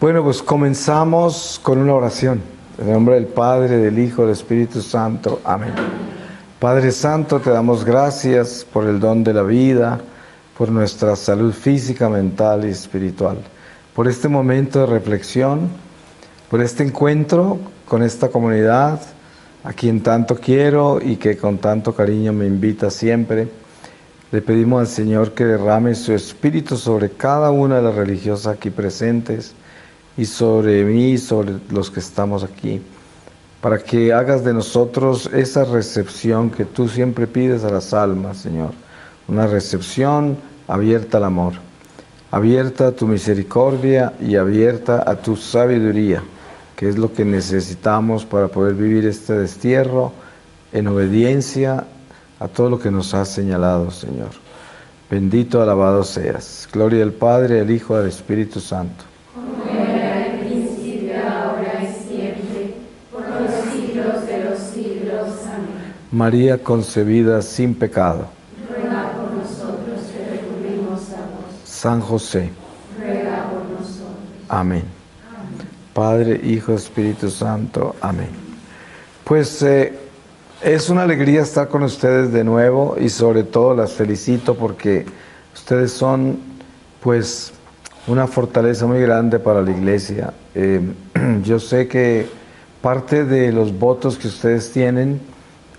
Bueno, pues comenzamos con una oración. En el nombre del Padre, del Hijo, del Espíritu Santo. Amén. Padre Santo, te damos gracias por el don de la vida, por nuestra salud física, mental y espiritual, por este momento de reflexión, por este encuentro con esta comunidad, a quien tanto quiero y que con tanto cariño me invita siempre. Le pedimos al Señor que derrame su Espíritu sobre cada una de las religiosas aquí presentes y sobre mí y sobre los que estamos aquí, para que hagas de nosotros esa recepción que tú siempre pides a las almas, Señor. Una recepción abierta al amor, abierta a tu misericordia y abierta a tu sabiduría, que es lo que necesitamos para poder vivir este destierro en obediencia a todo lo que nos has señalado, Señor. Bendito, alabado seas. Gloria al Padre, al Hijo y al Espíritu Santo. Como era en el principio, ahora y siempre, por los siglos de los siglos. Amén. María concebida sin pecado. Ruega por nosotros que recurrimos a vos. San José. Ruega por nosotros. Amén. Padre, Hijo, Espíritu Santo. Amén. Pues es una alegría estar con ustedes de nuevo y sobre todo las felicito porque ustedes son pues una fortaleza muy grande para la iglesia. Yo sé que parte de los votos que ustedes tienen,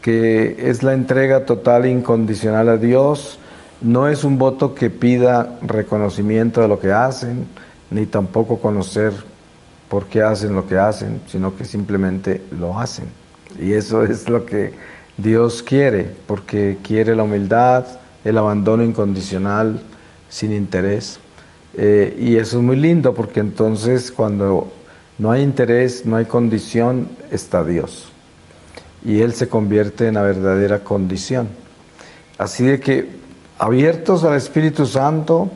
que es la entrega total e incondicional a Dios, no es un voto que pida reconocimiento de lo que hacen, ni tampoco conocer por qué hacen lo que hacen, sino que simplemente lo hacen. Y eso es lo que Dios quiere, porque quiere la humildad, el abandono incondicional, sin interés. Y eso es muy lindo, porque entonces cuando no hay interés, no hay condición, está Dios. Y Él se convierte en la verdadera condición. Así de que, abiertos al Espíritu Santo,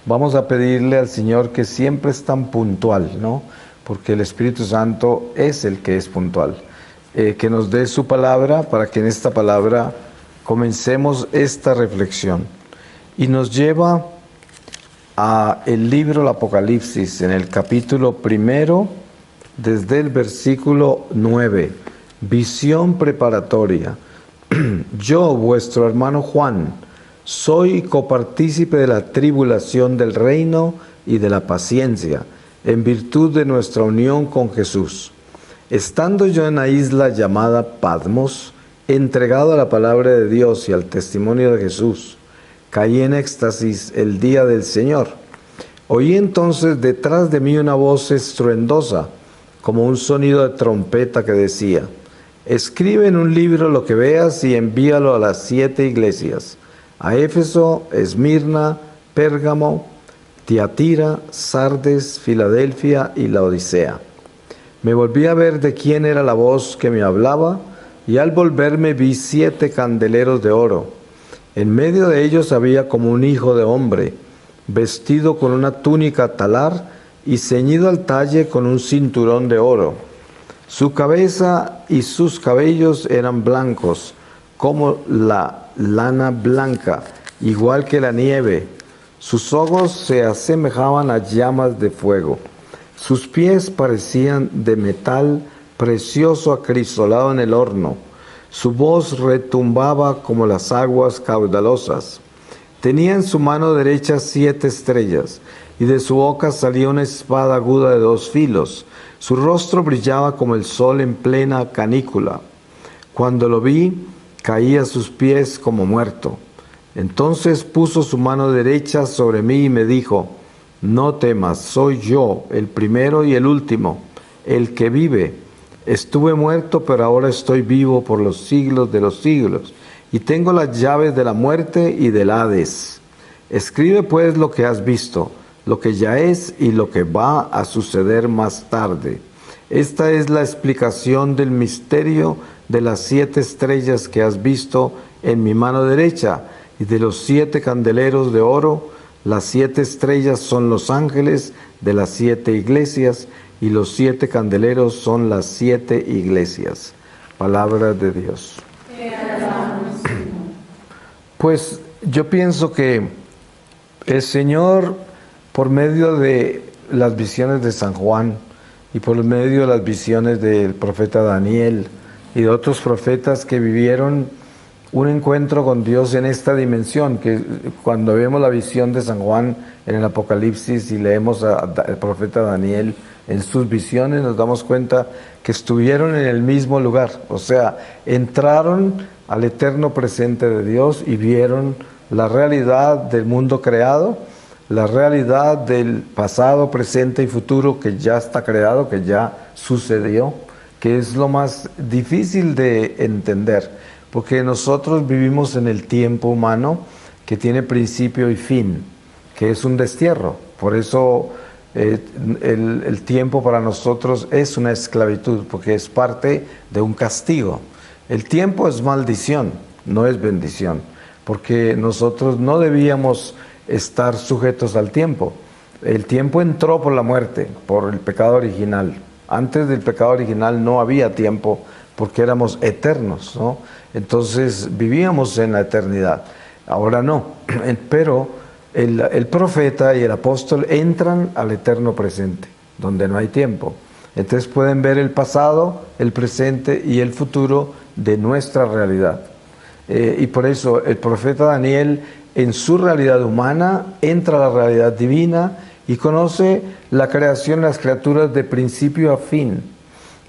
vamos a pedirle al Señor que siempre es tan puntual, ¿no? Porque el Espíritu Santo es el que es puntual. Que nos dé su palabra para que en esta palabra comencemos esta reflexión. Y nos lleva a el libro del Apocalipsis, en el capítulo 1, desde el versículo 9. Visión preparatoria. Yo, vuestro hermano Juan, soy copartícipe de la tribulación del reino y de la paciencia, en virtud de nuestra unión con Jesús. Estando yo en la isla llamada Patmos, entregado a la palabra de Dios y al testimonio de Jesús, caí en éxtasis el día del Señor. Oí entonces detrás de mí una voz estruendosa, como un sonido de trompeta que decía: escribe en un libro lo que veas y envíalo a las 7 iglesias, a Éfeso, Esmirna, Pérgamo, Tiatira, Sardes, Filadelfia y Laodicea. Me volví a ver de quién era la voz que me hablaba, y al volverme vi 7 candeleros de oro. En medio de ellos había como un hijo de hombre, vestido con una túnica talar y ceñido al talle con un cinturón de oro. Su cabeza y sus cabellos eran blancos, como la lana blanca, igual que la nieve. Sus ojos se asemejaban a llamas de fuego. Sus pies parecían de metal precioso acrisolado en el horno. Su voz retumbaba como las aguas caudalosas. Tenía en su mano derecha 7 estrellas, y de su boca salía una espada aguda de 2 filos. Su rostro brillaba como el sol en plena canícula. Cuando lo vi, caí a sus pies como muerto. Entonces puso su mano derecha sobre mí y me dijo: no temas, soy yo, el primero y el último, el que vive. Estuve muerto, pero ahora estoy vivo por los siglos de los siglos, y tengo las llaves de la muerte y del Hades. Escribe pues lo que has visto, lo que ya es y lo que va a suceder más tarde. Esta es la explicación del misterio de las 7 estrellas que has visto en mi mano derecha y de los 7 candeleros de oro. Las 7 estrellas son los ángeles de las 7 iglesias y los 7 candeleros son las 7 iglesias. Palabra de Dios. Te alabamos, Señor. Pues yo pienso que el Señor, por medio de las visiones de San Juan y por medio de las visiones del profeta Daniel y de otros profetas que vivieron un encuentro con Dios en esta dimensión, que cuando vemos la visión de San Juan en el Apocalipsis y leemos al profeta Daniel en sus visiones, nos damos cuenta que estuvieron en el mismo lugar, o sea, entraron al eterno presente de Dios y vieron la realidad del mundo creado, la realidad del pasado, presente y futuro que ya está creado, que ya sucedió, que es lo más difícil de entender, porque nosotros vivimos en el tiempo humano que tiene principio y fin, que es un destierro. Por eso el tiempo para nosotros es una esclavitud, porque es parte de un castigo. El tiempo es maldición, no es bendición, porque nosotros no debíamos estar sujetos al tiempo. El tiempo entró por la muerte, por el pecado original. Antes del pecado original no había tiempo porque éramos eternos, ¿no? Entonces vivíamos en la eternidad. Ahora no, pero el profeta y el apóstol entran al eterno presente, donde no hay tiempo. Entonces pueden ver el pasado, el presente y el futuro de nuestra realidad. Y por eso el profeta Daniel, en su realidad humana, entra a la realidad divina y conoce la creación de las criaturas de principio a fin.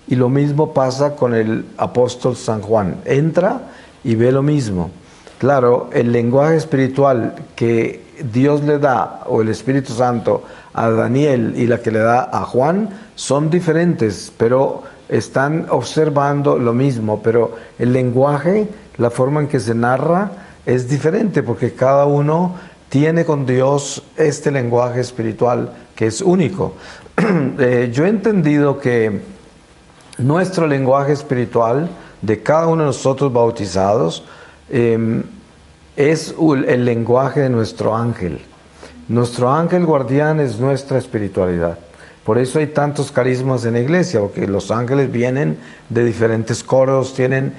Y lo mismo pasa con el apóstol San Juan. Entra y ve lo mismo. Claro, el lenguaje espiritual que Dios le da, o el Espíritu Santo, a Daniel y la que le da a Juan, son diferentes, pero están observando lo mismo. Pero el lenguaje, la forma en que se narra, es diferente, porque cada uno tiene con Dios este lenguaje espiritual que es único. Yo he entendido que nuestro lenguaje espiritual de cada uno de nosotros bautizados es el lenguaje de nuestro ángel. Nuestro ángel guardián es nuestra espiritualidad. Por eso hay tantos carismas en la iglesia, porque los ángeles vienen de diferentes coros, vienen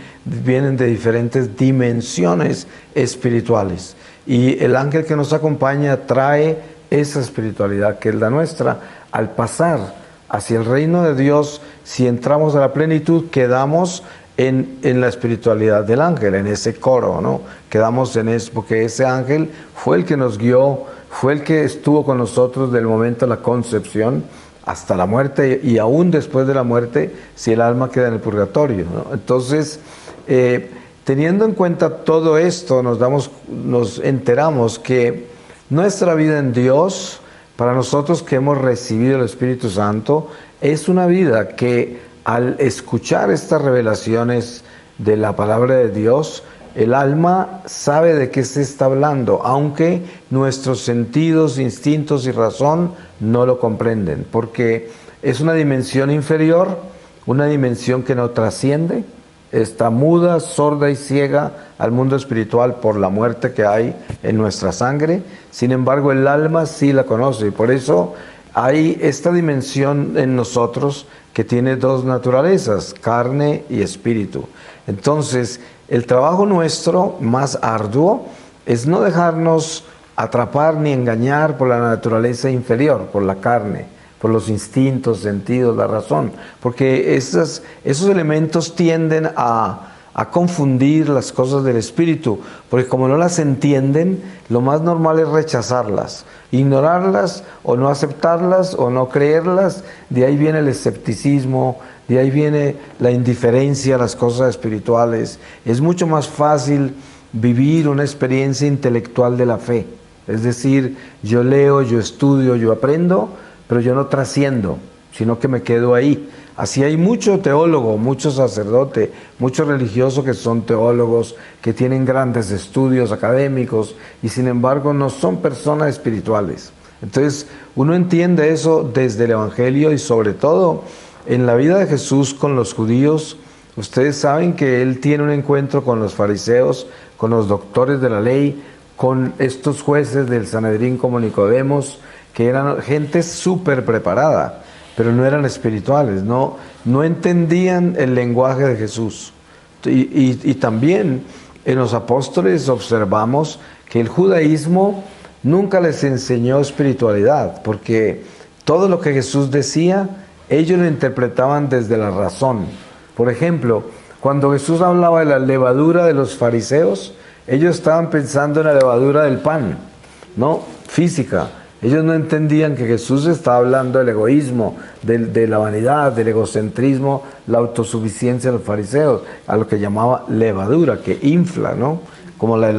de diferentes dimensiones espirituales. Y el ángel que nos acompaña trae esa espiritualidad que es la nuestra. Al pasar hacia el reino de Dios, si entramos a la plenitud, quedamos en la espiritualidad del ángel, en ese coro, ¿no? Quedamos en eso, porque ese ángel fue el que nos guió, fue el que estuvo con nosotros del momento de la concepción hasta la muerte, y aún después de la muerte, si el alma queda en el purgatorio, ¿no? Entonces, teniendo en cuenta todo esto, nos enteramos que nuestra vida en Dios, para nosotros que hemos recibido el Espíritu Santo, es una vida que al escuchar estas revelaciones de la palabra de Dios, el alma sabe de qué se está hablando, aunque nuestros sentidos, instintos y razón no lo comprenden, porque es una dimensión inferior, una dimensión que no trasciende, está muda, sorda y ciega al mundo espiritual por la muerte que hay en nuestra sangre. Sin embargo, el alma sí la conoce, y por eso hay esta dimensión en nosotros que tiene dos naturalezas, carne y espíritu. Entonces, el trabajo nuestro más arduo es no dejarnos atrapar ni engañar por la naturaleza inferior, por la carne, por los instintos, sentidos, la razón, porque esos elementos tienden a confundir las cosas del espíritu, porque como no las entienden, lo más normal es rechazarlas, ignorarlas o no aceptarlas o no creerlas. De ahí viene el escepticismo, de ahí viene la indiferencia a las cosas espirituales. Es mucho más fácil vivir una experiencia intelectual de la fe, es decir, yo leo, yo estudio, yo aprendo, pero yo no trasciendo, sino que me quedo ahí. Así hay mucho teólogo, mucho sacerdote, mucho religioso que son teólogos, que tienen grandes estudios académicos y sin embargo no son personas espirituales. Entonces uno entiende eso desde el Evangelio y sobre todo en la vida de Jesús con los judíos. Ustedes saben que Él tiene un encuentro con los fariseos, con los doctores de la ley, con estos jueces del Sanedrín como Nicodemos, que eran gente súper preparada, pero no eran espirituales, no entendían el lenguaje de Jesús. Y también en los apóstoles observamos que el judaísmo nunca les enseñó espiritualidad, porque todo lo que Jesús decía, ellos lo interpretaban desde la razón. Por ejemplo, cuando Jesús hablaba de la levadura de los fariseos, ellos estaban pensando en la levadura del pan, ¿no? Física. Ellos no entendían que Jesús estaba hablando del egoísmo, de la vanidad, del egocentrismo, la autosuficiencia de los fariseos, a lo que llamaba levadura, que infla, ¿no? Como la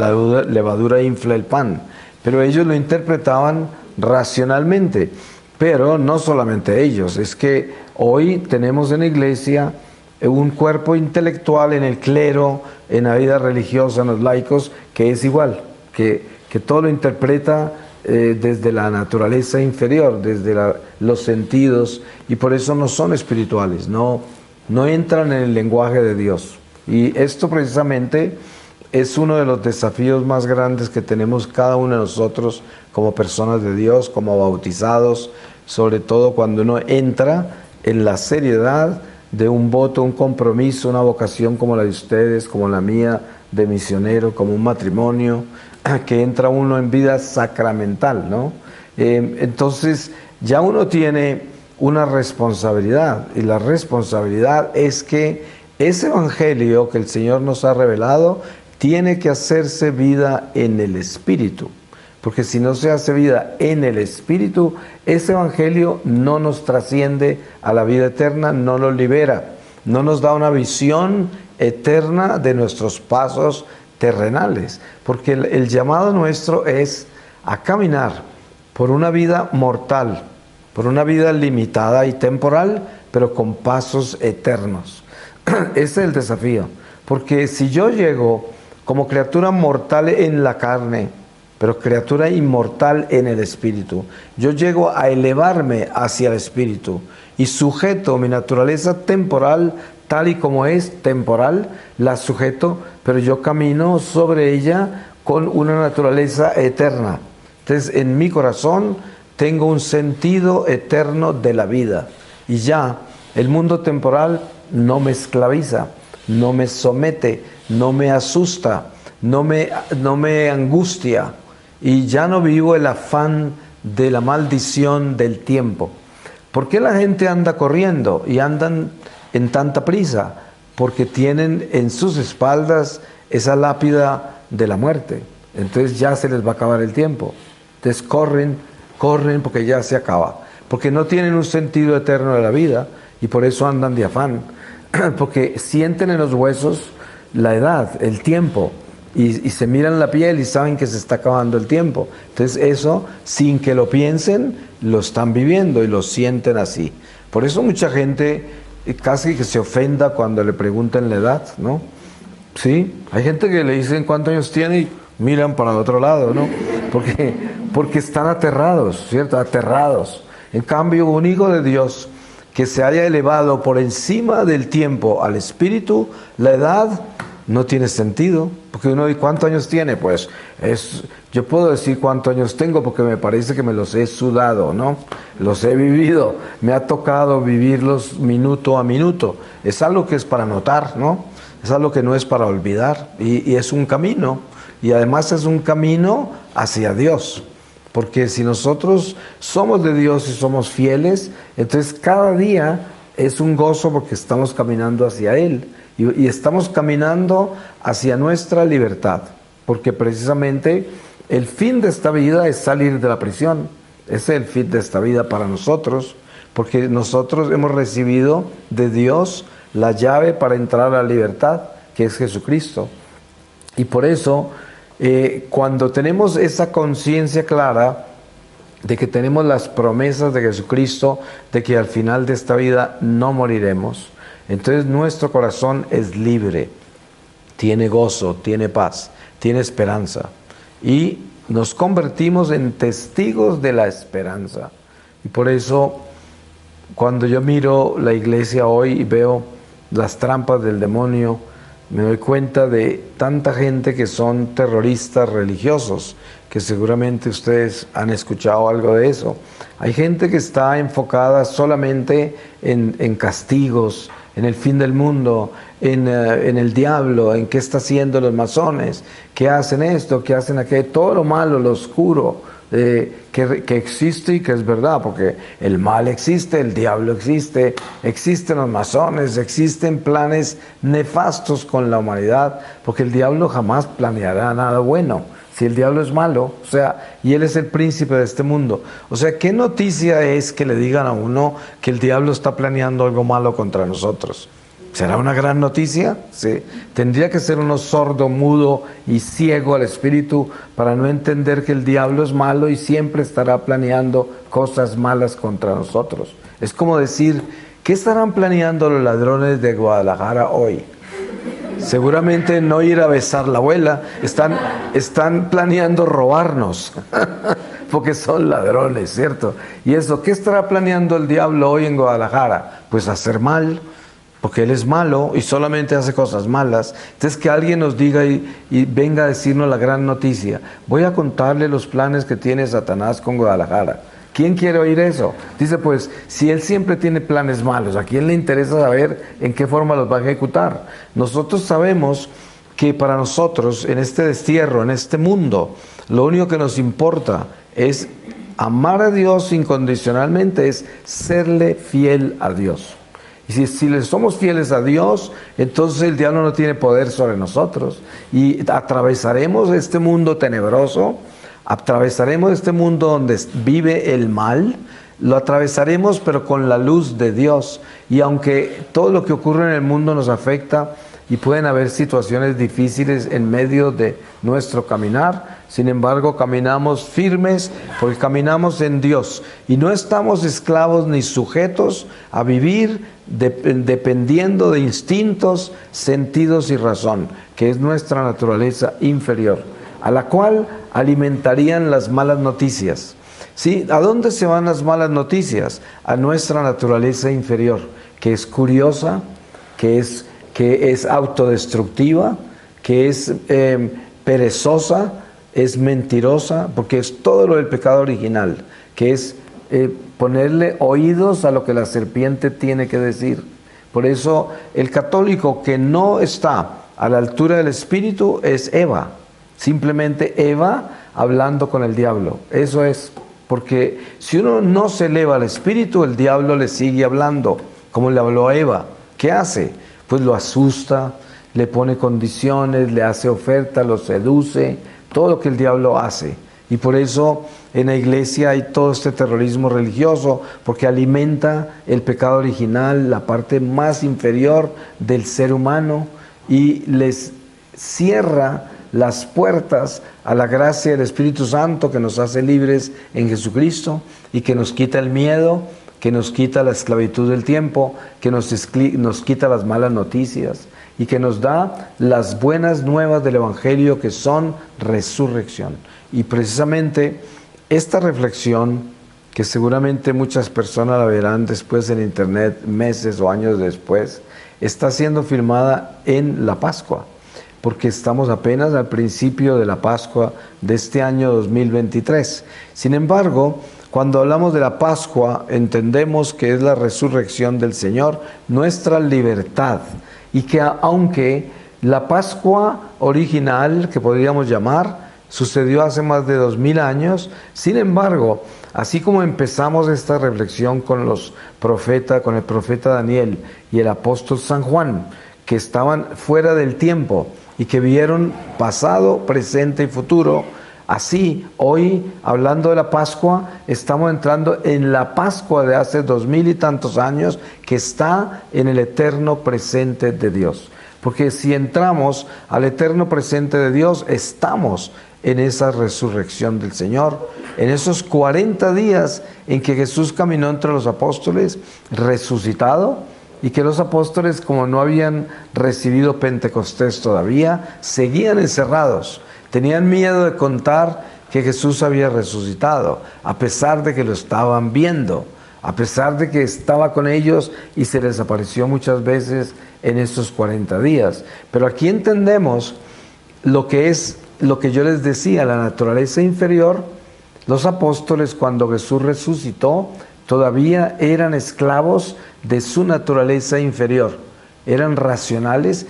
levadura infla el pan. Pero ellos lo interpretaban racionalmente. Pero no solamente ellos, es que hoy tenemos en la iglesia un cuerpo intelectual en el clero, en la vida religiosa, en los laicos, que es igual, que todo lo interpreta desde la naturaleza inferior, desde los sentidos, y por eso no son espirituales, no entran en el lenguaje de Dios. Y esto precisamente es uno de los desafíos más grandes que tenemos cada uno de nosotros como personas de Dios, como bautizados, sobre todo cuando uno entra en la seriedad de un voto, un compromiso, una vocación como la de ustedes, como la mía, de misionero, como un matrimonio, que entra uno en vida sacramental, ¿no? Entonces ya uno tiene una responsabilidad, y la responsabilidad es que ese evangelio que el Señor nos ha revelado tiene que hacerse vida en el Espíritu, porque si no se hace vida en el Espíritu, ese evangelio no nos trasciende a la vida eterna, no nos libera, no nos da una visión eterna de nuestros pasos terrenales, porque el llamado nuestro es a caminar por una vida mortal, por una vida limitada y temporal, pero con pasos eternos. Ese es el desafío, porque si yo llego como criatura mortal en la carne, pero criatura inmortal en el Espíritu, yo llego a elevarme hacia el Espíritu y sujeto mi naturaleza temporal, tal y como es temporal, la sujeto, pero yo camino sobre ella con una naturaleza eterna. Entonces, en mi corazón tengo un sentido eterno de la vida, y ya el mundo temporal no me esclaviza, no me somete, no me asusta, no me angustia, y ya no vivo el afán de la maldición del tiempo. ¿Por qué la gente anda corriendo y andan en tanta prisa? Porque tienen en sus espaldas esa lápida de la muerte. Entonces ya se les va a acabar el tiempo. Entonces corren porque ya se acaba. Porque no tienen un sentido eterno de la vida, y por eso andan de afán. Porque sienten en los huesos la edad, el tiempo, y se miran la piel y saben que se está acabando el tiempo. Entonces eso, sin que lo piensen, lo están viviendo y lo sienten así. Por eso mucha gente casi que se ofenda cuando le preguntan la edad, ¿no? Sí, hay gente que le dicen cuántos años tiene y miran para el otro lado, ¿no? Porque están aterrados, ¿cierto? Aterrados. En cambio, un hijo de Dios que se haya elevado por encima del tiempo al Espíritu, la edad no tiene sentido, porque uno dice, ¿cuántos años tiene? Pues yo puedo decir cuántos años tengo porque me parece que me los he sudado, ¿no? Los he vivido, me ha tocado vivirlos minuto a minuto. Es algo que es para notar, ¿no? Es algo que no es para olvidar, y es un camino, y además es un camino hacia Dios, porque si nosotros somos de Dios y somos fieles, entonces cada día es un gozo porque estamos caminando hacia Él. Y estamos caminando hacia nuestra libertad, porque precisamente el fin de esta vida es salir de la prisión. Ese es el fin de esta vida para nosotros, porque nosotros hemos recibido de Dios la llave para entrar a la libertad, que es Jesucristo. Y por eso, cuando tenemos esa conciencia clara de que tenemos las promesas de Jesucristo, de que al final de esta vida no moriremos, entonces nuestro corazón es libre, tiene gozo, tiene paz, tiene esperanza, y nos convertimos en testigos de la esperanza. Y por eso, cuando yo miro la iglesia hoy y veo las trampas del demonio, me doy cuenta de tanta gente que son terroristas religiosos, que seguramente ustedes han escuchado algo de eso. Hay gente que está enfocada solamente en castigos, en el fin del mundo, en el diablo, en qué está haciendo los masones, qué hacen esto, qué hacen aquello, todo lo malo, lo oscuro, que existe y que es verdad, porque el mal existe, el diablo existe, existen los masones, existen planes nefastos con la humanidad, porque el diablo jamás planeará nada bueno. Si el diablo es malo, o sea, y él es el príncipe de este mundo. O sea, ¿qué noticia es que le digan a uno que el diablo está planeando algo malo contra nosotros? ¿Será una gran noticia? Sí. Tendría que ser uno sordo, mudo y ciego al espíritu para no entender que el diablo es malo y siempre estará planeando cosas malas contra nosotros. Es como decir, ¿qué estarán planeando los ladrones de Guadalajara hoy? Seguramente no ir a besar la abuela, están planeando robarnos, porque son ladrones, ¿cierto? Y eso, ¿qué estará planeando el diablo hoy en Guadalajara? Pues hacer mal, porque él es malo y solamente hace cosas malas. Entonces que alguien nos diga y venga a decirnos la gran noticia. Voy a contarle los planes que tiene Satanás con Guadalajara. ¿Quién quiere oír eso? Dice, pues, si él siempre tiene planes malos, ¿a quién le interesa saber en qué forma los va a ejecutar? Nosotros sabemos que para nosotros, en este destierro, en este mundo, lo único que nos importa es amar a Dios incondicionalmente, es serle fiel a Dios. Y si le somos fieles a Dios, entonces el diablo no tiene poder sobre nosotros. Y atravesaremos este mundo tenebroso, atravesaremos este mundo donde vive el mal, lo atravesaremos pero con la luz de Dios. Y aunque todo lo que ocurre en el mundo nos afecta y pueden haber situaciones difíciles en medio de nuestro caminar, sin embargo caminamos firmes porque caminamos en Dios y no estamos esclavos ni sujetos a vivir dependiendo de instintos, sentidos y razón, que es nuestra naturaleza inferior, a la cual alimentarían las malas noticias. ¿Sí? ¿A dónde se van las malas noticias? A nuestra naturaleza inferior, que es curiosa, que es autodestructiva, que es perezosa, es mentirosa, porque es todo lo del pecado original, que es ponerle oídos a lo que la serpiente tiene que decir. Por eso el católico que no está a la altura del espíritu es Eva, simplemente Eva hablando con el diablo. Eso es, porque si uno no se eleva al espíritu, el diablo le sigue hablando, como le habló a Eva. ¿Qué hace? Pues lo asusta, le pone condiciones, le hace oferta, lo seduce, todo lo que el diablo hace. Y por eso en la iglesia hay todo este terrorismo religioso, porque alimenta el pecado original, la parte más inferior del ser humano, y les cierra las puertas a la gracia del Espíritu Santo que nos hace libres en Jesucristo y que nos quita el miedo, que nos quita la esclavitud del tiempo, que nos quita las malas noticias y que nos da las buenas nuevas del Evangelio, que son resurrección. Y precisamente esta reflexión, que seguramente muchas personas la verán después en internet, meses o años después, está siendo filmada en la Pascua, porque estamos apenas al principio de la Pascua de este año 2023. Sin embargo, cuando hablamos de la Pascua, entendemos que es la resurrección del Señor, nuestra libertad, y que aunque la Pascua original, que podríamos llamar, sucedió hace más de 2000 años, sin embargo, así como empezamos esta reflexión con los profetas, con el profeta Daniel y el apóstol San Juan, que estaban fuera del tiempo y que vieron pasado, presente y futuro, así hoy, hablando de la Pascua, estamos entrando en la Pascua de hace 2000 y tantos años, que está en el eterno presente de Dios. Porque si entramos al eterno presente de Dios, estamos en esa resurrección del Señor, en esos 40 días en que Jesús caminó entre los apóstoles, resucitado, y que los apóstoles, como no habían recibido Pentecostés todavía, seguían encerrados, tenían miedo de contar que Jesús había resucitado, a pesar de que lo estaban viendo, a pesar de que estaba con ellos y se les apareció muchas veces en estos 40 días. Pero aquí entendemos lo que es lo que yo les decía, la naturaleza inferior. Los apóstoles, cuando Jesús resucitó, todavía eran esclavos de su naturaleza inferior, eran racionales,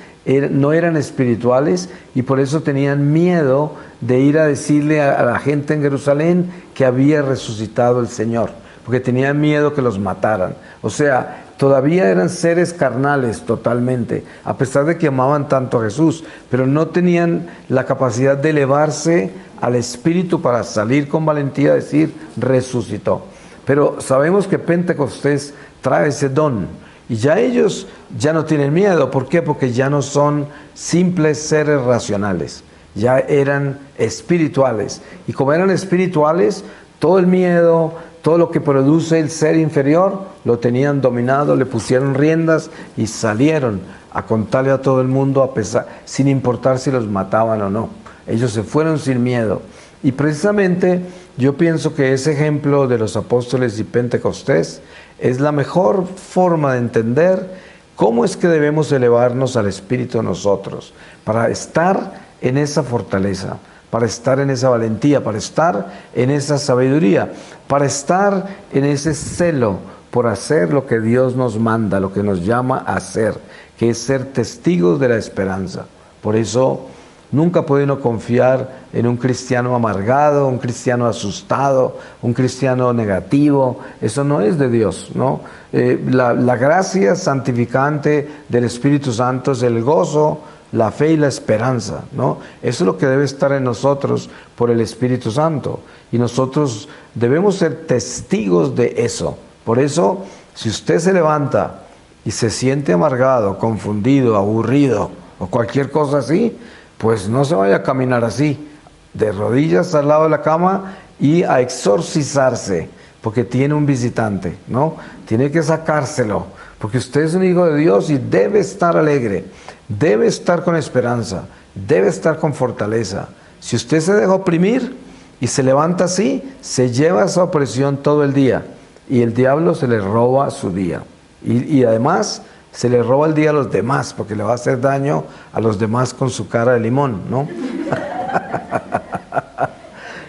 no eran espirituales y por eso tenían miedo de ir a decirle a la gente en Jerusalén que había resucitado el Señor, porque tenían miedo que los mataran. O sea, todavía eran seres carnales totalmente, a pesar de que amaban tanto a Jesús, pero no tenían la capacidad de elevarse al Espíritu para salir con valentía a decir, resucitó. Pero sabemos que Pentecostés trae ese don. Y ya ellos ya no tienen miedo. ¿Por qué? Porque ya no son simples seres racionales. Ya eran espirituales. Y como eran espirituales, todo el miedo, todo lo que produce el ser inferior, lo tenían dominado, le pusieron riendas y salieron a contarle a todo el mundo, a pesar, sin importar si los mataban o no. Ellos se fueron sin miedo. Y precisamente yo pienso que ese ejemplo de los apóstoles y Pentecostés es la mejor forma de entender cómo es que debemos elevarnos al Espíritu nosotros, para estar en esa fortaleza, para estar en esa valentía, para estar en esa sabiduría, para estar en ese celo por hacer lo que Dios nos manda, lo que nos llama a hacer, que es ser testigos de la esperanza. Por eso nunca puede uno confiar en un cristiano amargado, un cristiano asustado, un cristiano negativo. Eso no es de Dios, ¿no? La gracia santificante del Espíritu Santo es el gozo, la fe y la esperanza, ¿no? Eso es lo que debe estar en nosotros por el Espíritu Santo. Y nosotros debemos ser testigos de eso. Por eso, si usted se levanta y se siente amargado, confundido, aburrido o cualquier cosa así, pues no se vaya a caminar así, de rodillas al lado de la cama y a exorcizarse, porque tiene un visitante, ¿no? Tiene que sacárselo, porque usted es un hijo de Dios y debe estar alegre, debe estar con esperanza, debe estar con fortaleza. Si usted se deja oprimir y se levanta así, se lleva esa opresión todo el día y el diablo se le roba su día. Y además se le roba el día a los demás, porque le va a hacer daño a los demás con su cara de limón, ¿no?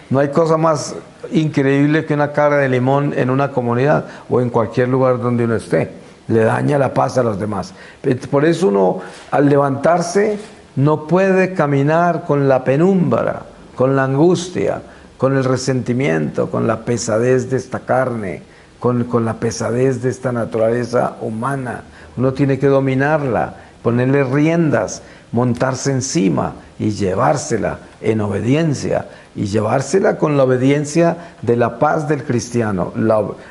No hay cosa más increíble que una cara de limón en una comunidad o en cualquier lugar donde uno esté. Le daña la paz a los demás. Por eso uno, al levantarse, no puede caminar con la penumbra, con la angustia, con el resentimiento, con la pesadez de esta carne, con la pesadez de esta naturaleza humana. Uno tiene que dominarla, ponerle riendas, montarse encima y llevársela en obediencia, y llevársela con la obediencia de la paz del cristiano,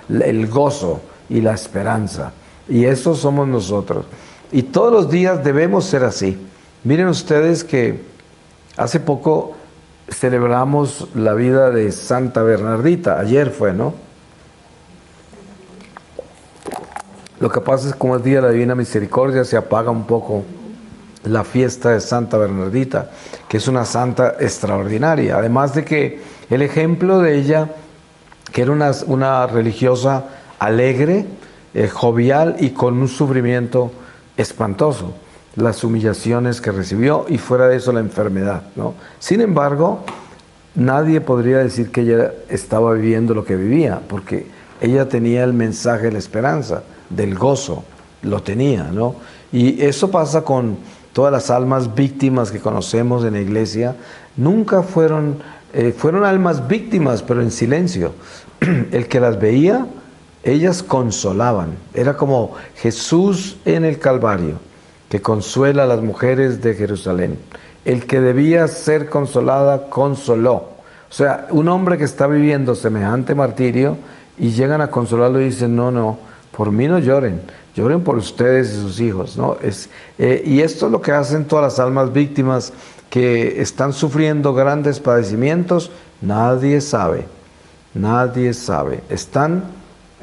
el gozo y la esperanza. Y eso somos nosotros. Y todos los días debemos ser así. Miren ustedes que hace poco celebramos la vida de Santa Bernardita, ayer fue, ¿no? Lo que pasa es que como es Día de la Divina Misericordia, se apaga un poco la fiesta de Santa Bernardita, que es una santa extraordinaria. Además de que el ejemplo de ella, que era una religiosa alegre, jovial y con un sufrimiento espantoso, las humillaciones que recibió y fuera de eso la enfermedad, ¿no? Sin embargo, nadie podría decir que ella estaba viviendo lo que vivía, porque ella tenía el mensaje de la esperanza, del gozo, lo tenía, ¿no? Y eso pasa con todas las almas víctimas que conocemos en la iglesia. Nunca fueron almas víctimas, pero en silencio. El que las veía, ellas consolaban. Era como Jesús en el Calvario, que consuela a las mujeres de Jerusalén. El que debía ser consolada, consoló. O sea, un hombre que está viviendo semejante martirio y llegan a consolarlo y dicen, no, por mí no lloren, lloren por ustedes y sus hijos, ¿no? Y esto es lo que hacen todas las almas víctimas que están sufriendo grandes padecimientos. Nadie sabe, están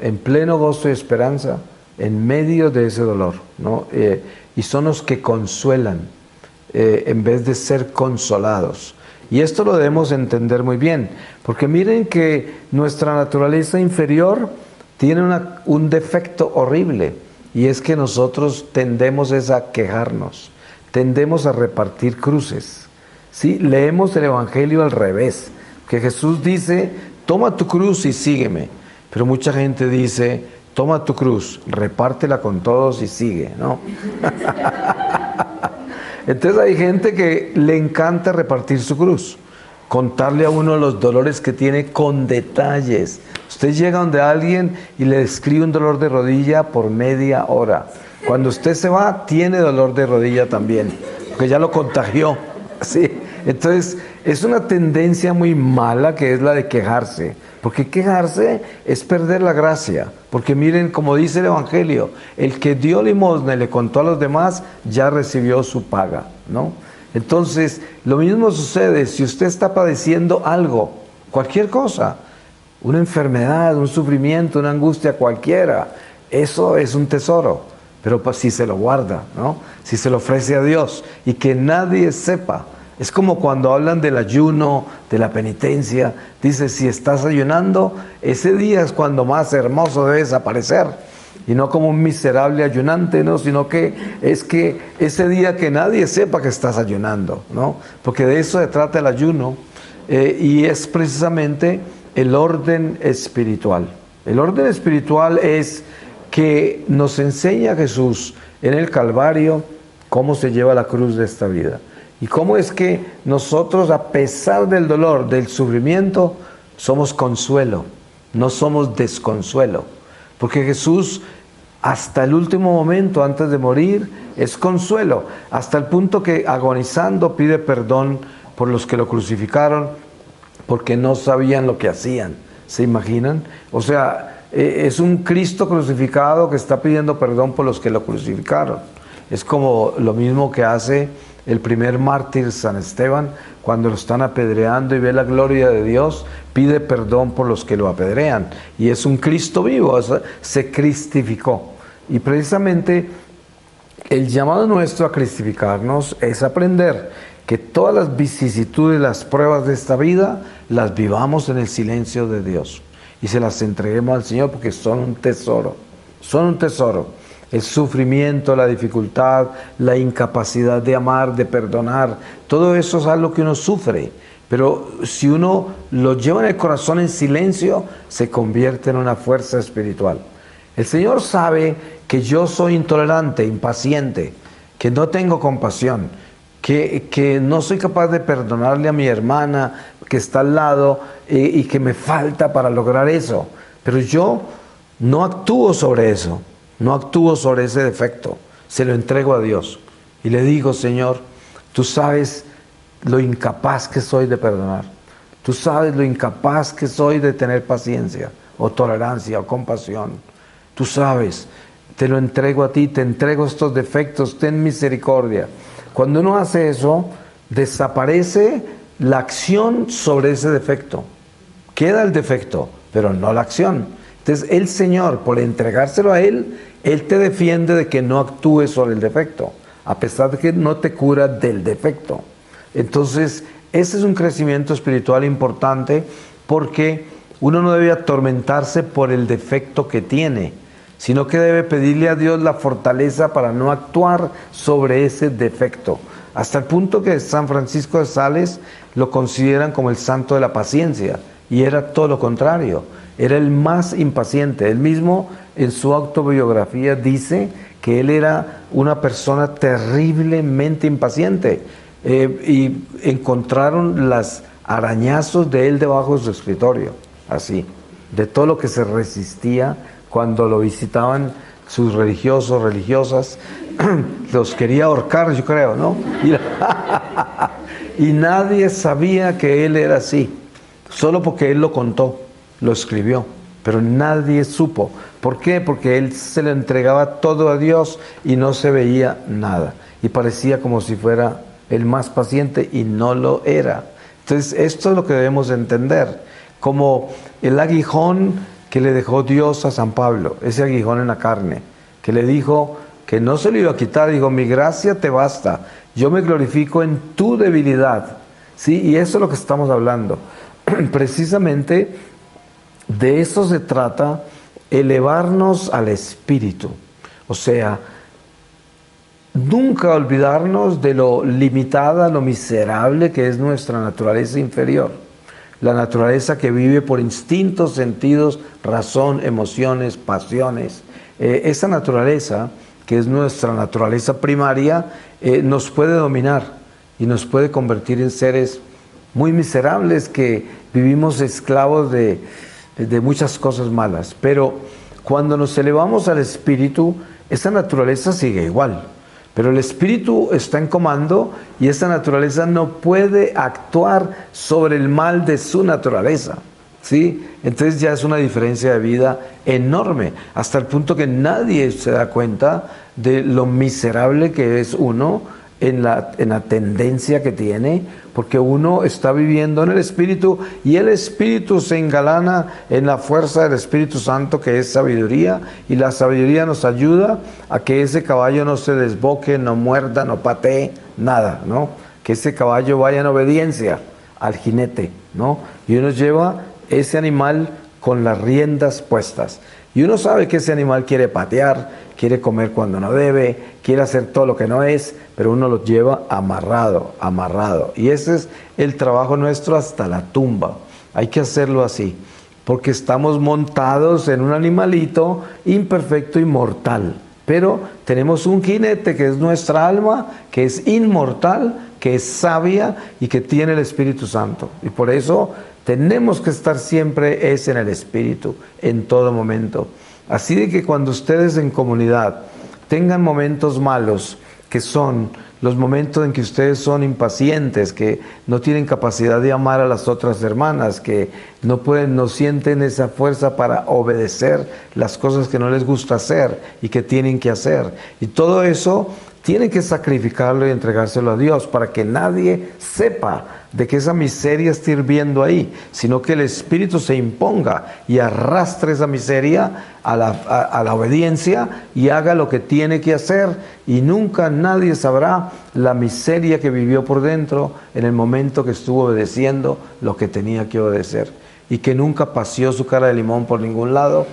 en pleno gozo y esperanza en medio de ese dolor, ¿no? Y son los que consuelan en vez de ser consolados. Y esto lo debemos entender muy bien, porque miren que nuestra naturaleza inferior tiene un defecto horrible, y es que nosotros tendemos a quejarnos, tendemos a repartir cruces, ¿sí? Leemos el Evangelio al revés, que Jesús dice, toma tu cruz y sígueme. Pero mucha gente dice, toma tu cruz, repártela con todos y sigue, ¿no? Entonces hay gente que le encanta repartir su cruz, contarle a uno los dolores que tiene con detalles. Usted llega donde alguien y le describe un dolor de rodilla por media hora. Cuando usted se va, tiene dolor de rodilla también, porque ya lo contagió. ¿Sí? Entonces, es una tendencia muy mala que es la de quejarse, porque quejarse es perder la gracia, porque miren, como dice el Evangelio, el que dio limosna y le contó a los demás, ya recibió su paga, ¿no? Entonces, lo mismo sucede si usted está padeciendo algo, cualquier cosa, una enfermedad, un sufrimiento, una angustia cualquiera, eso es un tesoro, pero pues si se lo guarda, ¿no? Si se lo ofrece a Dios y que nadie sepa. Es como cuando hablan del ayuno, de la penitencia, dice, si estás ayunando, ese día es cuando más hermoso debes aparecer. Y no como un miserable ayunante, ¿no? Sino que es que ese día que nadie sepa que estás ayunando, ¿no? Porque de eso se trata el ayuno, y es precisamente el orden espiritual. El orden espiritual es que nos enseña Jesús en el Calvario cómo se lleva la cruz de esta vida. Y cómo es que nosotros, a pesar del dolor, del sufrimiento, somos consuelo, no somos desconsuelo. Porque Jesús, hasta el último momento, antes de morir, es consuelo. Hasta el punto que, agonizando, pide perdón por los que lo crucificaron, porque no sabían lo que hacían. ¿Se imaginan? O sea, es un Cristo crucificado que está pidiendo perdón por los que lo crucificaron. Es como lo mismo que hace el primer mártir, San Esteban, cuando lo están apedreando y ve la gloria de Dios, pide perdón por los que lo apedrean. Y es un Cristo vivo, se cristificó. Y precisamente el llamado nuestro a cristificarnos es aprender que todas las vicisitudes, las pruebas de esta vida, las vivamos en el silencio de Dios. Y se las entreguemos al Señor porque son un tesoro. Son un tesoro. El sufrimiento, la dificultad, la incapacidad de amar, de perdonar, todo eso es algo que uno sufre. Pero si uno lo lleva en el corazón en silencio, se convierte en una fuerza espiritual. El Señor sabe que yo soy intolerante, impaciente, que no tengo compasión, que no soy capaz de perdonarle a mi hermana que está al lado y que me falta para lograr eso. Pero yo no actúo sobre eso. No actúo sobre ese defecto, se lo entrego a Dios y le digo, Señor, tú sabes lo incapaz que soy de perdonar, tú sabes lo incapaz que soy de tener paciencia o tolerancia o compasión, tú sabes, te lo entrego a ti, te entrego estos defectos, ten misericordia. Cuando uno hace eso, desaparece la acción sobre ese defecto, queda el defecto, pero no la acción. Entonces el Señor, por entregárselo a Él te defiende de que no actúes sobre el defecto, a pesar de que no te cura del defecto. Entonces, ese es un crecimiento espiritual importante porque uno no debe atormentarse por el defecto que tiene, sino que debe pedirle a Dios la fortaleza para no actuar sobre ese defecto. Hasta el punto que San Francisco de Sales lo consideran como el santo de la paciencia, y era todo lo contrario. Era el más impaciente. Él mismo en su autobiografía dice que él era una persona terriblemente impaciente. Y encontraron los arañazos de él debajo de su escritorio, así, de todo lo que se resistía cuando lo visitaban sus religiosos, religiosas. Los quería ahorcar, yo creo, ¿no? Y nadie sabía que él era así, solo porque él lo contó. Lo escribió, pero nadie supo. ¿Por qué? Porque él se le entregaba todo a Dios y no se veía nada. Y parecía como si fuera el más paciente y no lo era. Entonces, esto es lo que debemos entender. Como el aguijón que le dejó Dios a San Pablo, ese aguijón en la carne, que le dijo que no se lo iba a quitar, dijo, mi gracia te basta, yo me glorifico en tu debilidad. ¿Sí? Y eso es lo que estamos hablando. Precisamente de eso se trata, elevarnos al espíritu. O sea, nunca olvidarnos de lo limitada, lo miserable que es nuestra naturaleza inferior. la naturaleza que vive por instintos, sentidos, razón, emociones, pasiones. Esa naturaleza, que es nuestra naturaleza primaria, nos puede dominar y nos puede convertir en seres muy miserables que vivimos esclavos de muchas cosas malas. Pero cuando nos elevamos al Espíritu, esa naturaleza sigue igual. Pero el Espíritu está en comando y esa naturaleza no puede actuar sobre el mal de su naturaleza, ¿sí? Entonces ya es una diferencia de vida enorme, hasta el punto que nadie se da cuenta de lo miserable que es uno en la tendencia que tiene, porque uno está viviendo en el Espíritu y el Espíritu se engalana en la fuerza del Espíritu Santo, que es sabiduría, y la sabiduría nos ayuda a que ese caballo no se desboque, no muerda, no patee, nada, ¿no? Que ese caballo vaya en obediencia al jinete, ¿no? Y uno lleva ese animal con las riendas puestas. Y uno sabe que ese animal quiere patear, quiere comer cuando no debe, quiere hacer todo lo que no es, pero uno lo lleva amarrado, amarrado. Y ese es el trabajo nuestro hasta la tumba. Hay que hacerlo así, porque estamos montados en un animalito imperfecto y mortal. Pero tenemos un jinete que es nuestra alma, que es inmortal, que es sabia y que tiene el Espíritu Santo. Y por eso tenemos que estar siempre en el Espíritu, en todo momento. Así de que cuando ustedes en comunidad tengan momentos malos, que son los momentos en que ustedes son impacientes, que no tienen capacidad de amar a las otras hermanas, que no sienten esa fuerza para obedecer las cosas que no les gusta hacer y que tienen que hacer. Y todo eso tienen que sacrificarlo y entregárselo a Dios para que nadie sepa de que esa miseria esté hirviendo ahí, sino que el Espíritu se imponga y arrastre esa miseria a la obediencia y haga lo que tiene que hacer, y nunca nadie sabrá la miseria que vivió por dentro en el momento que estuvo obedeciendo lo que tenía que obedecer, y que nunca paseó su cara de limón por ningún lado.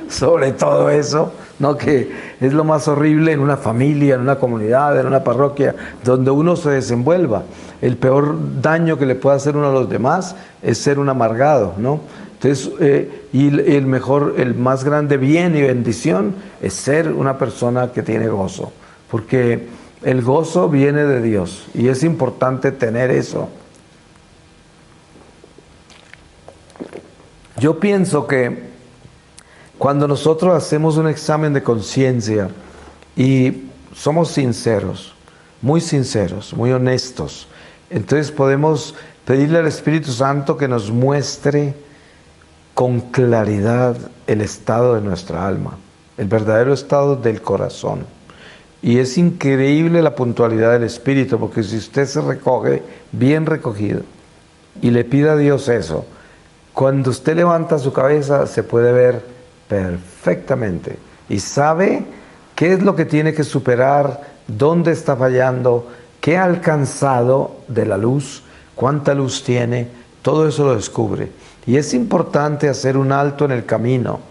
Sobre todo eso, ¿no? Que es lo más horrible en una familia, en una comunidad, en una parroquia, donde uno se desenvuelva. El peor daño que le puede hacer uno a los demás es ser un amargado, ¿no? Entonces, el más grande bien y bendición es ser una persona que tiene gozo, porque el gozo viene de Dios y es importante tener eso. Yo pienso que cuando nosotros hacemos un examen de conciencia y somos sinceros, muy honestos, entonces podemos pedirle al Espíritu Santo que nos muestre con claridad el estado de nuestra alma, el verdadero estado del corazón. Y es increíble la puntualidad del Espíritu, porque si usted se recoge bien recogido y le pide a Dios eso, cuando usted levanta su cabeza se puede ver perfectamente y sabe qué es lo que tiene que superar, dónde está fallando, qué ha alcanzado de la luz, cuánta luz tiene, todo eso lo descubre. Y es importante hacer un alto en el camino.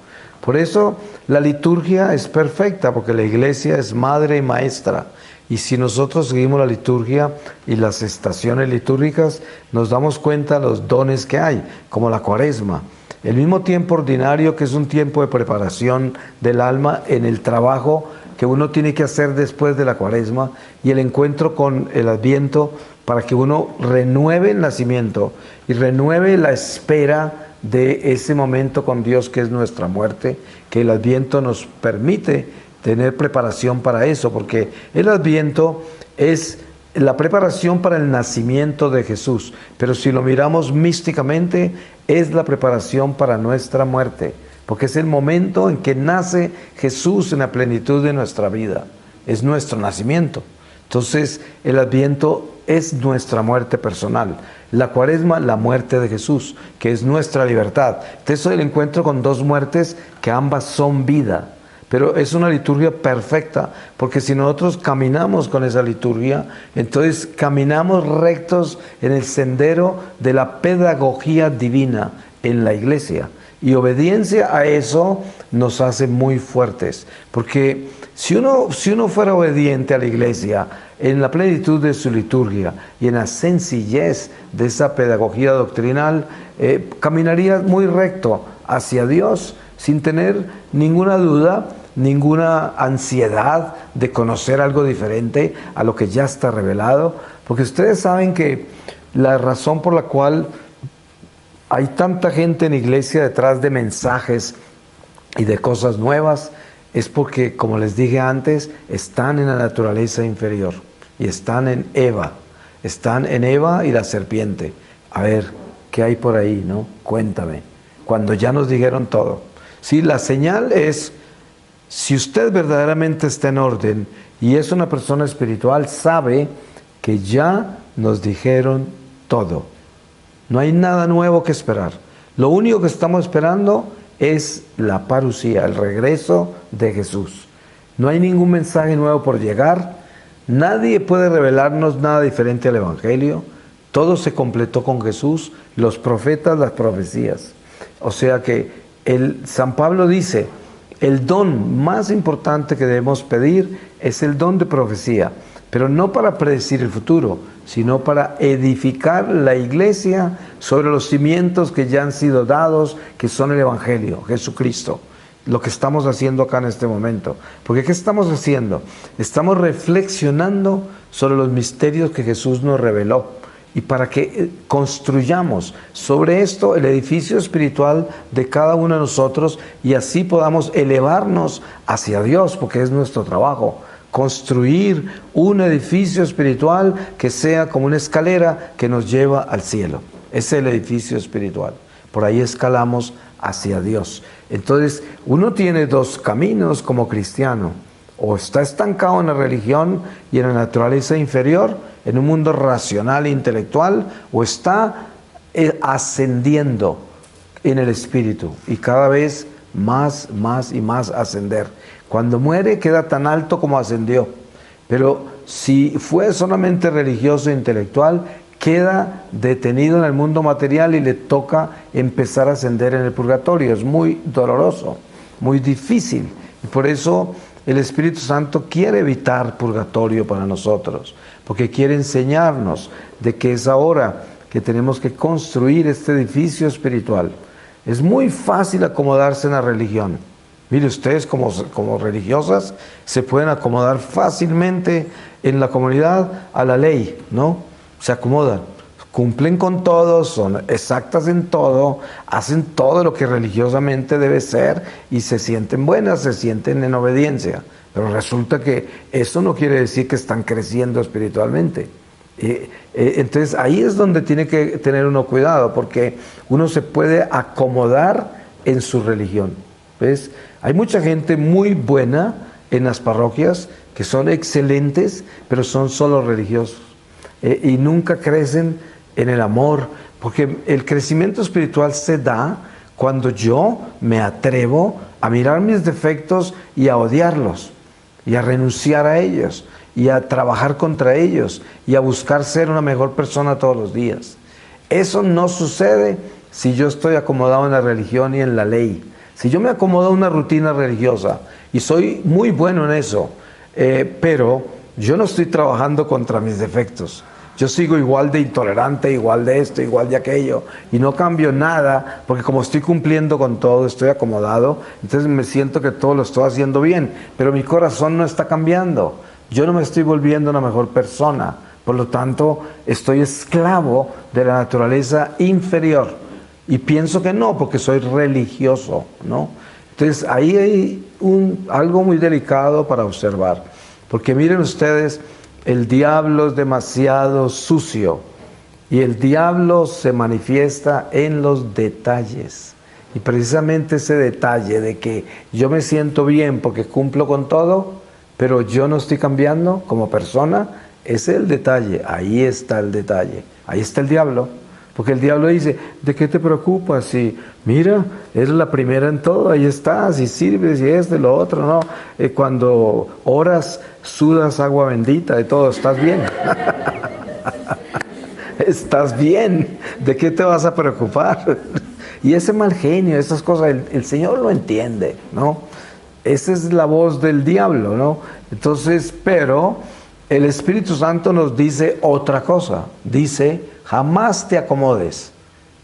Por eso la liturgia es perfecta, porque la iglesia es madre y maestra. Y si nosotros seguimos la liturgia y las estaciones litúrgicas, nos damos cuenta de los dones que hay, como la Cuaresma. El mismo tiempo ordinario, que es un tiempo de preparación del alma en el trabajo que uno tiene que hacer después de la Cuaresma, y el encuentro con el Adviento, para que uno renueve el nacimiento y renueve la espera de ese momento con Dios, que es nuestra muerte, que el Adviento nos permite tener preparación para eso, porque el Adviento es la preparación para el nacimiento de Jesús, pero si lo miramos místicamente, es la preparación para nuestra muerte, porque es el momento en que nace Jesús en la plenitud de nuestra vida, es nuestro nacimiento. Entonces el Adviento es nuestra muerte personal, la Cuaresma la muerte de Jesús, que es nuestra libertad. Entonces el encuentro con dos muertes que ambas son vida. Pero es una liturgia perfecta, porque si nosotros caminamos con esa liturgia, entonces caminamos rectos en el sendero de la pedagogía divina, en la iglesia. Y obediencia a eso nos hace muy fuertes. Porque si uno fuera obediente a la iglesia en la plenitud de su liturgia y en la sencillez de esa pedagogía doctrinal, caminaría muy recto hacia Dios sin tener ninguna duda, ninguna ansiedad de conocer algo diferente a lo que ya está revelado. Porque ustedes saben que la razón por la cual hay tanta gente en la iglesia detrás de mensajes y de cosas nuevas es porque, como les dije antes, están en la naturaleza inferior y están en Eva. Están en Eva y la serpiente. A ver, ¿qué hay por ahí, no? Cuéntame. Cuando ya nos dijeron todo. Sí, la señal es, si usted verdaderamente está en orden y es una persona espiritual, sabe que ya nos dijeron todo. No hay nada nuevo que esperar. Lo único que estamos esperando es la parusía, el regreso de Jesús. No hay ningún mensaje nuevo por llegar. Nadie puede revelarnos nada diferente al Evangelio. Todo se completó con Jesús, los profetas, las profecías. O sea que San Pablo dice, el don más importante que debemos pedir es el don de profecía, pero no para predecir el futuro, sino para edificar la iglesia sobre los cimientos que ya han sido dados, que son el Evangelio, Jesucristo. Lo que estamos haciendo acá en este momento. Porque ¿qué estamos haciendo? Estamos reflexionando sobre los misterios que Jesús nos reveló. Y para que construyamos sobre esto el edificio espiritual de cada uno de nosotros y así podamos elevarnos hacia Dios, porque es nuestro trabajo. Construir un edificio espiritual que sea como una escalera que nos lleva al cielo. Ese es el edificio espiritual. Por ahí escalamos hacia Dios. Entonces, uno tiene dos caminos como cristiano. O está estancado en la religión y en la naturaleza inferior, en un mundo racional e intelectual, o está ascendiendo en el espíritu y cada vez más y más ascender. Cuando muere queda tan alto como ascendió, pero si fue solamente religioso e intelectual, queda detenido en el mundo material y le toca empezar a ascender en el purgatorio. Es muy doloroso, muy difícil, y por eso el Espíritu Santo quiere evitar purgatorio para nosotros, porque quiere enseñarnos de que es ahora que tenemos que construir este edificio espiritual. Es muy fácil acomodarse en la religión. Mire, ustedes como religiosas se pueden acomodar fácilmente en la comunidad a la ley, ¿no? Se acomodan, cumplen con todo, son exactas en todo, hacen todo lo que religiosamente debe ser y se sienten buenas, se sienten en obediencia. Pero resulta que eso no quiere decir que están creciendo espiritualmente. Entonces ahí es donde tiene que tener uno cuidado, porque uno se puede acomodar en su religión. ¿Ves? Hay mucha gente muy buena en las parroquias que son excelentes, pero son solo religiosos y nunca crecen en el amor, porque el crecimiento espiritual se da cuando yo me atrevo a mirar mis defectos y a odiarlos y a renunciar a ellos y a trabajar contra ellos y a buscar ser una mejor persona todos los días. Eso no sucede si yo estoy acomodado en la religión y en la ley. Si yo me acomodo a una rutina religiosa y soy muy bueno en eso, pero yo no estoy trabajando contra mis defectos. Yo sigo igual de intolerante, igual de esto, igual de aquello, y no cambio nada, porque como estoy cumpliendo con todo, estoy acomodado, entonces me siento que todo lo estoy haciendo bien, pero mi corazón no está cambiando. Yo no me estoy volviendo una mejor persona, por lo tanto, estoy esclavo de la naturaleza inferior. Y pienso que no, porque soy religioso, ¿no? Entonces, ahí hay algo muy delicado para observar. Porque miren ustedes, el diablo es demasiado sucio. Y el diablo se manifiesta en los detalles. Y precisamente ese detalle de que yo me siento bien porque cumplo con todo, pero yo no estoy cambiando como persona, ese es el detalle. Ahí está el detalle. Ahí está el diablo. Porque el diablo dice, ¿de qué te preocupas? Si, mira, eres la primera en todo, ahí estás, y sirves, y esto y lo otro, ¿no? Cuando oras, sudas agua bendita, de todo, estás bien. Estás bien, ¿de qué te vas a preocupar? Y ese mal genio, esas cosas, el Señor lo entiende, ¿no? Esa es la voz del diablo, ¿no? Entonces, pero el Espíritu Santo nos dice otra cosa. Dice, jamás te acomodes,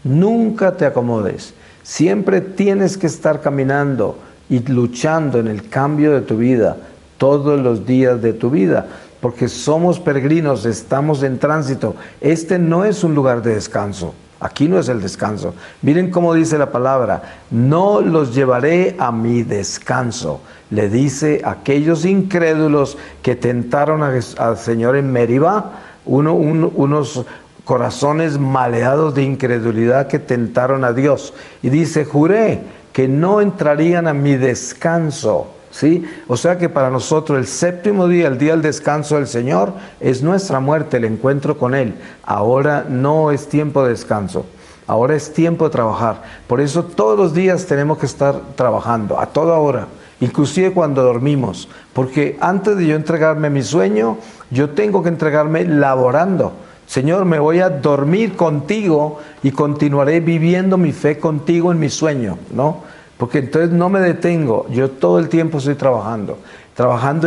nunca te acomodes. Siempre tienes que estar caminando y luchando en el cambio de tu vida, todos los días de tu vida, porque somos peregrinos, estamos en tránsito. Este no es un lugar de descanso. Aquí no es el descanso. Miren cómo dice la palabra, no los llevaré a mi descanso. Le dice a aquellos incrédulos que tentaron al Señor en Meribá, unos corazones maleados de incredulidad que tentaron a Dios. Y dice, juré que no entrarían a mi descanso. ¿Sí? O sea que para nosotros el séptimo día, el día del descanso del Señor, es nuestra muerte, el encuentro con Él. Ahora no es tiempo de descanso, ahora es tiempo de trabajar. Por eso todos los días tenemos que estar trabajando, a toda hora, inclusive cuando dormimos. Porque antes de yo entregarme a mi sueño, yo tengo que entregarme laborando. Señor, me voy a dormir contigo y continuaré viviendo mi fe contigo en mi sueño, ¿no? Porque entonces no me detengo, yo todo el tiempo estoy trabajando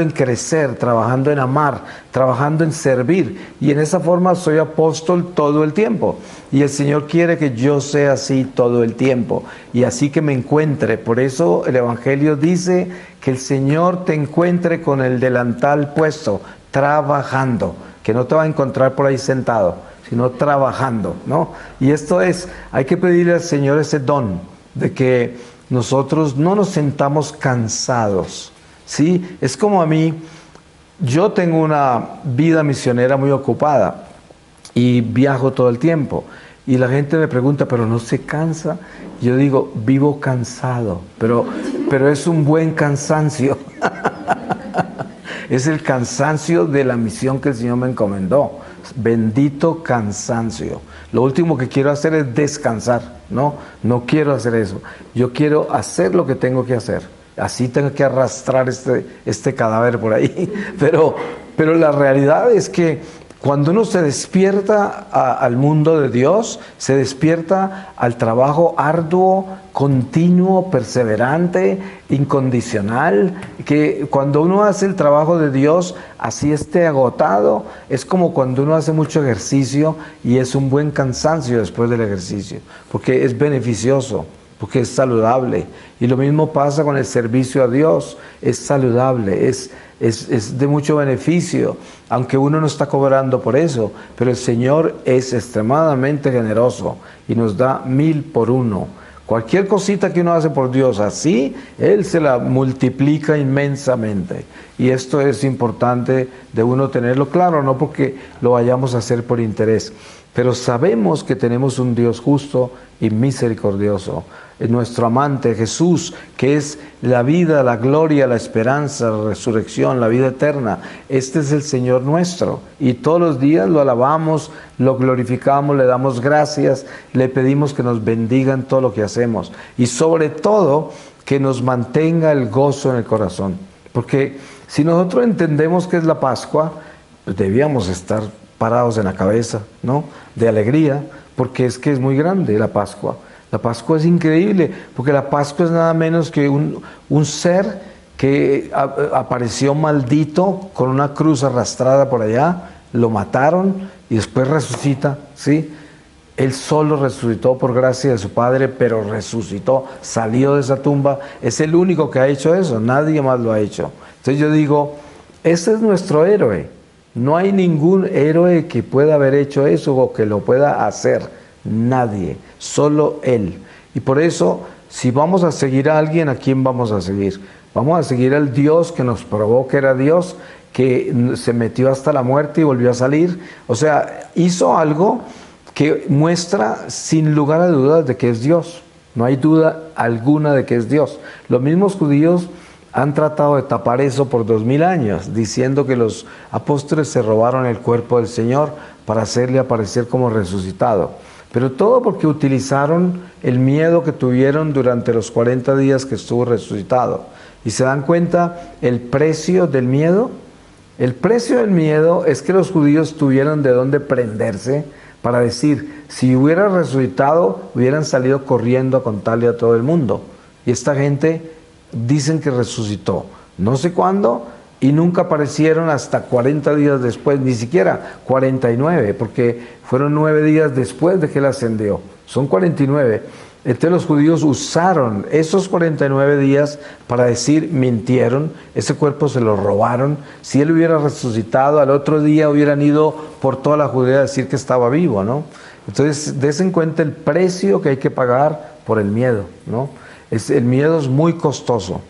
en crecer, trabajando en amar, trabajando en servir. Y en esa forma soy apóstol todo el tiempo. Y el Señor quiere que yo sea así todo el tiempo. Y así que me encuentre. Por eso el Evangelio dice que el Señor te encuentre con el delantal puesto, trabajando. Que no te va a encontrar por ahí sentado, sino trabajando, ¿no? Y esto es, hay que pedirle al Señor ese don de que nosotros no nos sentamos cansados, ¿sí? Es como a mí, yo tengo una vida misionera muy ocupada y viajo todo el tiempo. Y la gente me pregunta, ¿pero no se cansa? Yo digo, vivo cansado, pero es un buen cansancio. Es el cansancio de la misión que el Señor me encomendó. Bendito cansancio. Lo último que quiero hacer es descansar. No quiero hacer eso. Yo quiero hacer lo que tengo que hacer. Así tengo que arrastrar este cadáver por ahí. Pero la realidad es que cuando uno se despierta al mundo de Dios, se despierta al trabajo arduo, continuo, perseverante, incondicional, que cuando uno hace el trabajo de Dios, así esté agotado, es como cuando uno hace mucho ejercicio y es un buen cansancio después del ejercicio, porque es beneficioso, porque es saludable. Y lo mismo pasa con el servicio a Dios, es saludable, es de mucho beneficio, aunque uno no está cobrando por eso, pero el Señor es extremadamente generoso y nos da 1000 por 1. Cualquier cosita que uno hace por Dios así, Él se la multiplica inmensamente. Y esto es importante de uno tenerlo claro, no porque lo vayamos a hacer por interés, pero sabemos que tenemos un Dios justo y misericordioso. Nuestro amante Jesús, que es la vida, la gloria, la esperanza, la resurrección, la vida eterna. Este es el Señor nuestro y todos los días lo alabamos, lo glorificamos, le damos gracias, le pedimos que nos bendiga en todo lo que hacemos y sobre todo que nos mantenga el gozo en el corazón. Porque si nosotros entendemos qué es la Pascua, pues debíamos estar parados en la cabeza, ¿no? De alegría, porque es que es muy grande la Pascua. La Pascua es increíble, porque la Pascua es nada menos que un ser que apareció maldito con una cruz arrastrada por allá, lo mataron y después resucita, ¿sí? Él solo resucitó por gracia de su Padre, pero resucitó, salió de esa tumba. Es el único que ha hecho eso, nadie más lo ha hecho. Entonces yo digo, ese es nuestro héroe. No hay ningún héroe que pueda haber hecho eso o que lo pueda hacer. Nadie, solo Él. Y por eso, si vamos a seguir a alguien, ¿a quién vamos a seguir? Vamos a seguir al Dios que nos probó que era Dios, que se metió hasta la muerte y volvió a salir. O sea, hizo algo que muestra sin lugar a dudas de que es Dios. No hay duda alguna de que es Dios. Los mismos judíos han tratado de tapar eso por 2000 años, diciendo que los apóstoles se robaron el cuerpo del Señor para hacerle aparecer como resucitado. Pero todo porque utilizaron el miedo que tuvieron durante los 40 días que estuvo resucitado. ¿Y se dan cuenta el precio del miedo? El precio del miedo es que los judíos tuvieron de dónde prenderse para decir, si hubiera resucitado, hubieran salido corriendo a contarle a todo el mundo. Y esta gente dicen que resucitó, no sé cuándo, y nunca aparecieron hasta 40 días después, ni siquiera 49, porque fueron 9 días después de que él ascendió, son 49. Entonces los judíos usaron esos 49 días para decir, mintieron, ese cuerpo se lo robaron. Si él hubiera resucitado, al otro día hubieran ido por toda la Judea a decir que estaba vivo, ¿no? Entonces, des en cuenta el precio que hay que pagar por el miedo, ¿no? El miedo es muy costoso.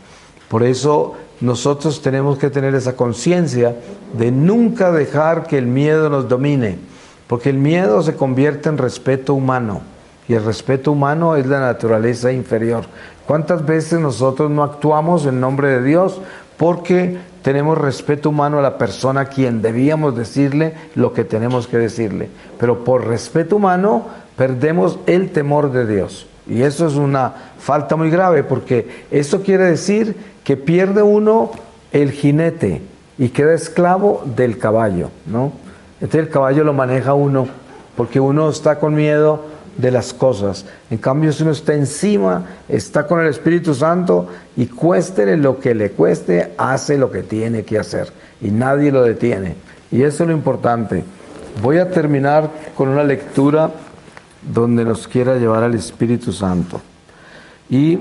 Por eso nosotros tenemos que tener esa conciencia de nunca dejar que el miedo nos domine, porque el miedo se convierte en respeto humano. Y el respeto humano es la naturaleza inferior. ¿Cuántas veces nosotros no actuamos en nombre de Dios porque tenemos respeto humano a la persona a quien debíamos decirle lo que tenemos que decirle? Pero por respeto humano perdemos el temor de Dios. Y eso es una falta muy grave, porque eso quiere decir que pierde uno el jinete y queda esclavo del caballo, ¿no? Entonces el caballo lo maneja uno, porque uno está con miedo de las cosas. En cambio, si uno está encima, está con el Espíritu Santo, y cuéstele lo que le cueste, hace lo que tiene que hacer y nadie lo detiene. Y eso es lo importante. Voy a terminar con una lectura donde nos quiera llevar al Espíritu Santo. Y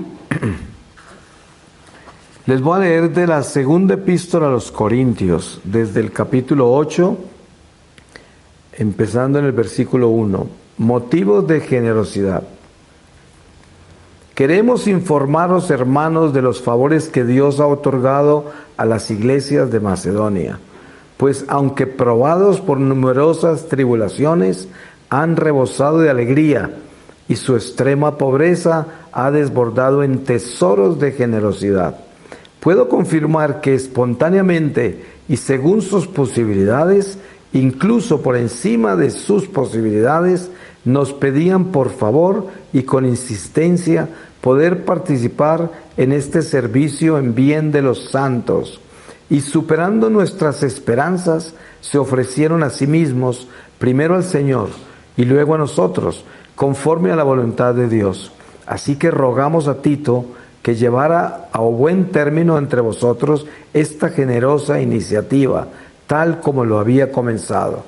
les voy a leer de la segunda epístola a los Corintios, desde el capítulo 8, empezando en el versículo 1. Motivos de generosidad. Queremos informaros, hermanos, de los favores que Dios ha otorgado a las iglesias de Macedonia, pues aunque probados por numerosas tribulaciones, han rebosado de alegría, y su extrema pobreza ha desbordado en tesoros de generosidad. Puedo confirmar que espontáneamente y según sus posibilidades, incluso por encima de sus posibilidades, nos pedían por favor y con insistencia poder participar en este servicio en bien de los santos, y superando nuestras esperanzas, se ofrecieron a sí mismos, primero al Señor y luego a nosotros, conforme a la voluntad de Dios. Así que rogamos a Tito que llevara a buen término entre vosotros esta generosa iniciativa, tal como lo había comenzado.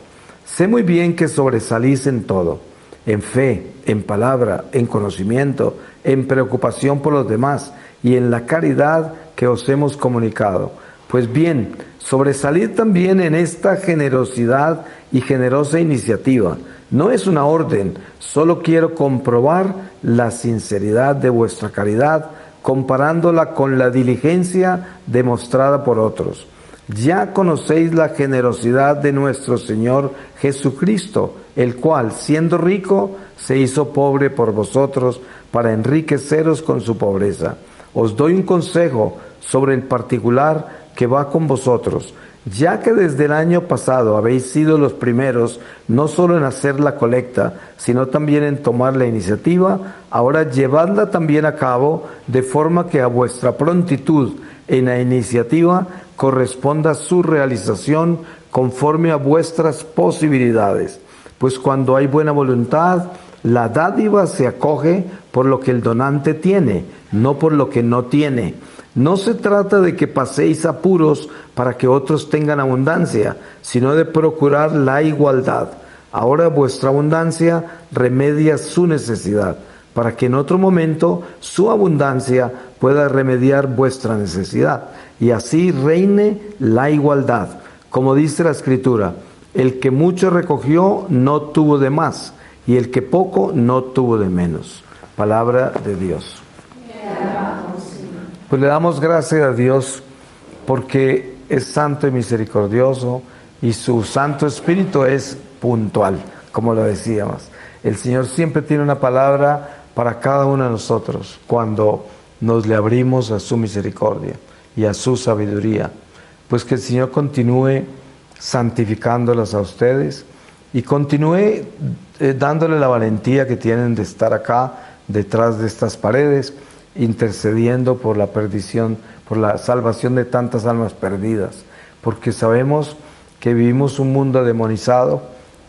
Sé muy bien que sobresalís en todo, en fe, en palabra, en conocimiento, en preocupación por los demás y en la caridad que os hemos comunicado. Pues bien, sobresalid también en esta generosidad y generosa iniciativa. No es una orden, solo quiero comprobar la sinceridad de vuestra caridad, comparándola con la diligencia demostrada por otros. Ya conocéis la generosidad de nuestro Señor Jesucristo, el cual, siendo rico, se hizo pobre por vosotros para enriqueceros con su pobreza. Os doy un consejo sobre el particular que va con vosotros. Ya que desde el año pasado habéis sido los primeros, no solo en hacer la colecta, sino también en tomar la iniciativa, ahora llevadla también a cabo, de forma que a vuestra prontitud en la iniciativa corresponda su realización conforme a vuestras posibilidades. Pues cuando hay buena voluntad, la dádiva se acoge por lo que el donante tiene, no por lo que no tiene. No se trata de que paséis apuros para que otros tengan abundancia, sino de procurar la igualdad. Ahora vuestra abundancia remedia su necesidad, para que en otro momento su abundancia pueda remediar vuestra necesidad, y así reine la igualdad. Como dice la Escritura, el que mucho recogió no tuvo de más, y el que poco no tuvo de menos. Palabra de Dios. Pues le damos gracias a Dios porque es santo y misericordioso, y su Santo Espíritu es puntual, como lo decíamos. El Señor siempre tiene una palabra para cada uno de nosotros cuando nos le abrimos a su misericordia y a su sabiduría. Pues que el Señor continúe santificándolas a ustedes y continúe dándole la valentía que tienen de estar acá detrás de estas paredes, intercediendo por la perdición, por la salvación de tantas almas perdidas, porque sabemos que vivimos un mundo demonizado,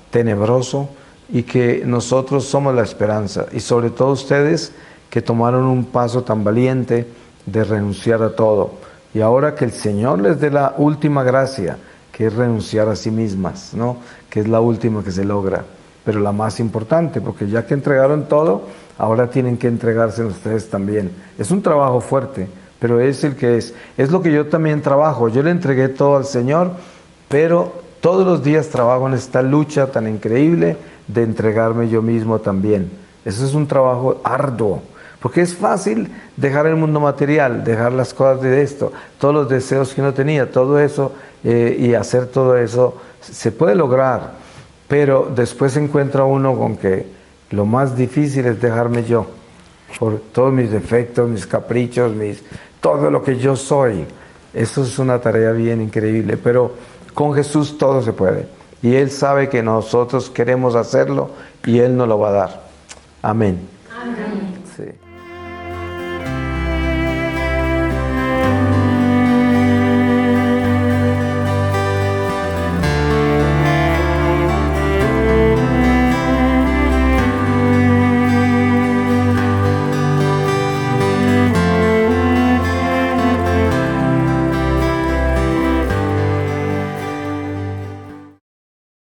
tenebroso, y que nosotros somos la esperanza. Y sobre todo ustedes que tomaron un paso tan valiente de renunciar a todo. Y ahora que el Señor les dé la última gracia, que es renunciar a sí mismas, ¿no? Que es la última que se logra, pero la más importante, porque ya que entregaron todo, ahora tienen que entregarse ustedes también. Es un trabajo fuerte, pero es el que es. Es lo que yo también trabajo. Yo le entregué todo al Señor, pero todos los días trabajo en esta lucha tan increíble de entregarme yo mismo también. Eso es un trabajo arduo, porque es fácil dejar el mundo material, dejar las cosas de esto, todos los deseos que uno tenía, todo eso, y hacer todo eso, se puede lograr, pero después se encuentra uno con que lo más difícil es dejarme yo, por todos mis defectos, mis caprichos, todo lo que yo soy. Eso es una tarea bien increíble, pero con Jesús todo se puede. Y Él sabe que nosotros queremos hacerlo y Él nos lo va a dar. Amén. Amén. Sí.